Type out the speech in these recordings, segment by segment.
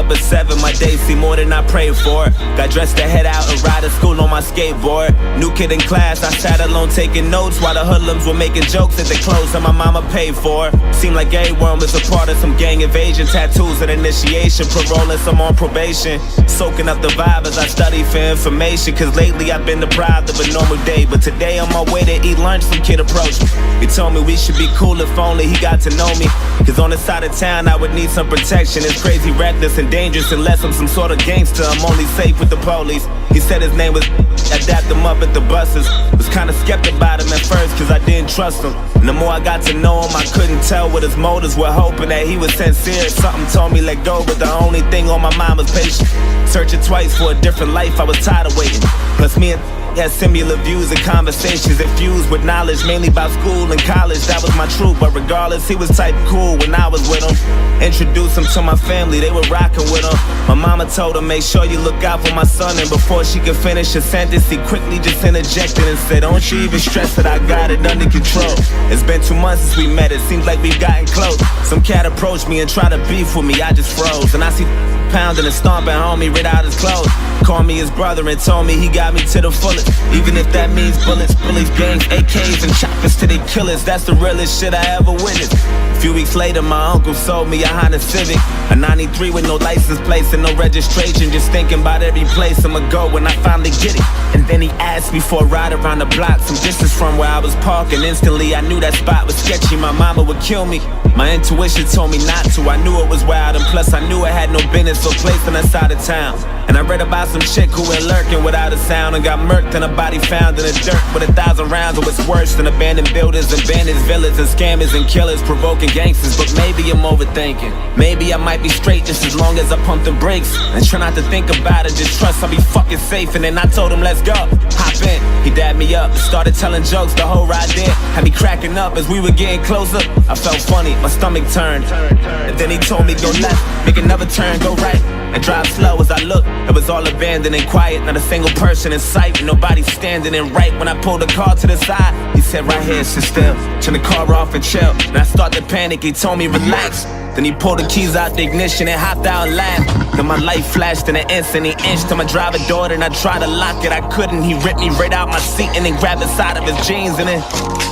up at 7, my days see more than I prayed for. Got dressed to head out and ride to school on my skateboard. New kid in class, I sat alone taking notes while the hoodlums were making jokes at the clothes that my mama paid for. Seemed like everyone was a part of some gang invasion. Tattoos and initiation, parole and some on probation. Soaking up the vibe as I study for information, cause lately I've been deprived of a normal day. But today on my way to eat lunch, some kid approached me. He told me we should be cool if only he got to know me. Cause on this side of town I would need some protection. It's crazy, reckless and dangerous unless I'm some sort of gangster. I'm only safe with the police. He said his name was I dapped him up at the buses. Was kinda skeptic about him at first cause I didn't trust him. And the more I got to know him, I couldn't tell what his motives were, hoping that he was sincere. Something told me let go, but the only thing on my mind was patience. Searching twice for a different life, I was tired of waiting. Plus me and had similar views and conversations infused with knowledge, mainly about school and college. That was my truth, but regardless, he was type cool when I was with him. Introduced him to my family, they were rocking with him. My mama told him, make sure you look out for my son. And before she could finish a sentence, he quickly just interjected and said, don't you even stress that I got it under control. It's been 2 months since we met, it seems like we've gotten close. Some cat approached me and tried to beef with me, I just froze. And I see pounding and stomping homie right out his clothes. Called me his brother and told me he got me to the fullest. Even if that means bullets, bullies, gangs, AKs, and choppers to they killers. That's the realest shit I ever witnessed. A few weeks later, my uncle sold me a Honda Civic, a 93 with no license plates and no registration. Just thinking about every place I'ma go when I finally get it. And then he asked me for a ride around the block, some distance from where I was parking. Instantly, I knew that spot was sketchy. My mama would kill me. My intuition told me not to. I knew it was wild, and plus I knew I had no business or place on that side of town. And I read about some chick who went lurking without a sound and got murked and a body found in the dirt with 1,000 rounds. It was worse than abandoned buildings, abandoned villas, and scammers and killers provoking gangsters. But maybe I'm overthinking. Maybe I might be straight just as long as I pump the brakes and try not to think about it. Just trust I'll be fucking safe. And then I told him, let's go. Hop in. He dabbed me up and started telling jokes the whole ride there. Had me cracking up as we were getting closer. I felt funny, my stomach turned. And then he told me go left, make another turn, go right, and drive slow. As I looked, it was all abandoned and quiet, not a single person in sight, and nobody standing. And right when I pulled the car to the side, he said right here, sit still, turn the car off and chill. And I started to panic, he told me relax. Then he pulled the keys out the ignition and hopped out and laughed. Then my light flashed in an instant. He inched to my driver door and I tried to lock it, I couldn't. He ripped me right out my seat and then grabbed the side of his jeans and then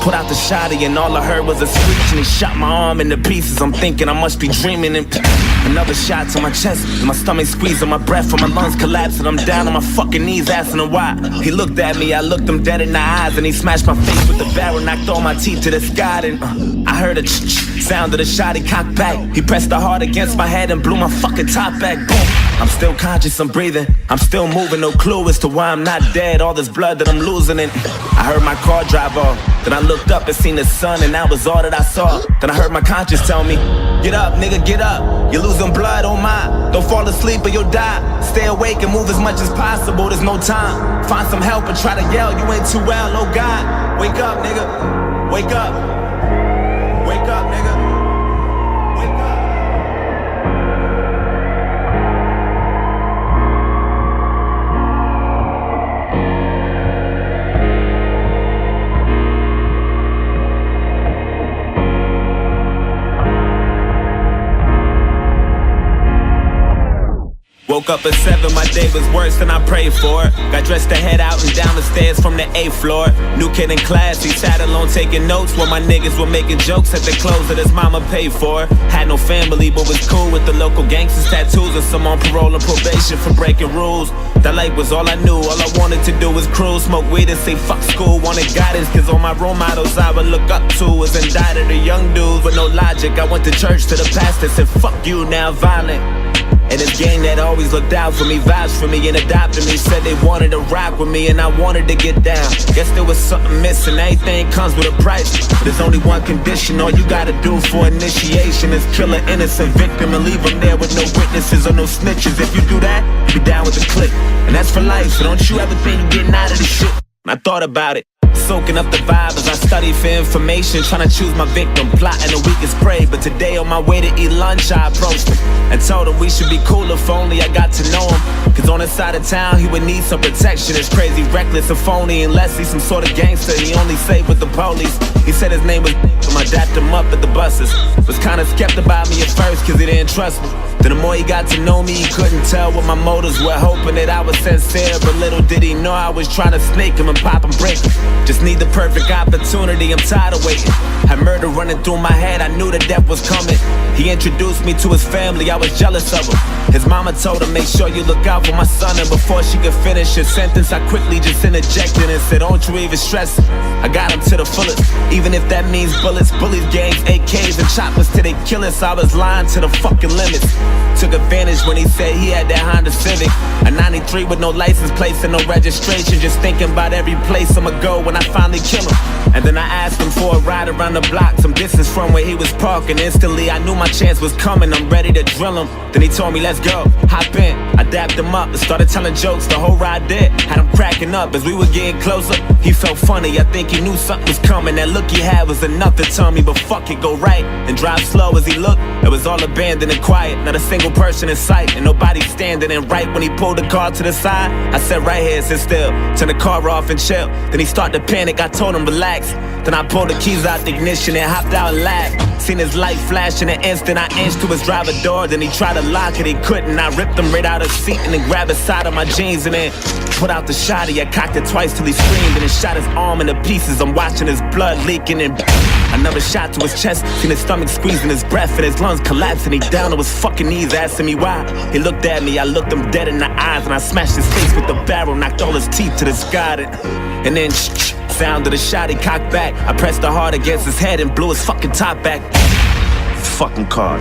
put out the shotty, and all I heard was a screech. And he shot my arm into pieces. I'm thinking I must be dreaming. And another shot to my chest, and my stomach squeezing, my breath from my lungs collapsing. I'm down on my fucking knees asking him why. He looked at me, I looked him dead in the eyes, and he smashed my face with the barrel, knocked all my teeth to the sky. And I heard a sound of the shot, he cocked back. He pressed the heart against my head and blew my fucking top back. Boom. I'm still conscious, I'm breathing, I'm still moving, no clue as to why I'm not dead. All this blood that I'm losing, and I heard my car drive off. Then I looked up and seen the sun, and that was all that I saw. Then I heard my conscience tell me, get up, nigga, get up. You're losing blood, oh my. Don't fall asleep or you'll die. Stay awake and move as much as possible, there's no time. Find some help and try to yell, you ain't too well, oh God. Wake up, nigga, wake up. Wake up, nigga. Woke up at 7, my day was worse than I prayed for. Got dressed to head out and down the stairs from the 8th floor. New kid in class, he sat alone taking notes while my niggas were making jokes at the clothes that his mama paid for. Had no family but was cool with the local gangsters, tattoos, and some on parole and probation for breaking rules. That life was all I knew, all I wanted to do was cruise, smoke weed and say fuck school. Wanted guidance cause all my role models I would look up to was indicted, the young dudes with no logic. I went to church to the pastor, said fuck you, now violent. And this gang that always looked out for me, vouched for me and adopted me, said they wanted to rock with me and I wanted to get down. Guess there was something missing, everything comes with a price. But there's only one condition, all you gotta do for initiation is kill an innocent victim and leave them there with no witnesses or no snitches. If you do that, you be down with the clique. And that's for life, so don't you ever think you're getting out of this shit. I thought about it, soaking up the vibe as I study for information, trying to choose my victim, plotting the weakest prey. But today on my way to eat lunch, I approached him and told him we should be cool if only I got to know him. Cause on this side of town, he would need some protection. It's crazy, reckless, and phony, unless he's some sort of gangster. He only safe with the police. He said his name was, so I dapped him up at the buses. Was kinda skeptic about me at first cause he didn't trust me. Then the more he got to know me, he couldn't tell what my motives were, hoping that I was sincere. But little did he know I was trying to snake him and pop and break him. Just need the perfect opportunity, I'm tired of waiting. Had murder running through my head, I knew the death was coming. He introduced me to his family, I was jealous of him. His mama told him, make sure you look out for my son. And before she could finish his sentence, I quickly just interjected and said, don't you even stress it, I got him to the fullest. Even if that means bullets, bullies, gangs, AKs, and choppers till they kill us. I was lying to the fucking limits. Took advantage when he said he had that Honda Civic, a 93 with no license plates and no registration. Just thinking about every place I'ma go when I finally kill him. And then I asked him for a ride around the block, some distance from where he was parking. Instantly I knew my chance was coming, I'm ready to drill him. Then he told me, let's go, hop in. I dapped him up and started telling jokes, the whole ride did. Had him cracking up as we were getting closer. He felt funny, I think he knew something was coming. That look he had was enough to tell me, but fuck it, go right and drive slow. As he looked, it was all abandoned and quiet, not a single person in sight, and nobody standing. And right when he pulled the car to the side, I said, right here, sit still. Turn the car off and chill. Then he started to panic, I told him relax. Then I pulled the keys out the ignition and hopped out and laughed. Seen his light flash in an instant, I inched to his driver door. Then he tried to lock it, he couldn't. I ripped him right out of the seat and then grabbed the side of my jeans and then put out the shotty. I cocked it twice till he screamed and then shot his arm into pieces. I'm watching his blood leaking and another shot to his chest. Seen his stomach squeezing his breath and his lungs collapsing. He down on his fucking knees asking me why. He looked at me, I looked him dead in the eyes and I smashed his face with the barrel, knocked all his teeth to the sky. And then sound of the shot, he cocked back. I pressed the hard against his head and blew his fucking top back. Fucking car.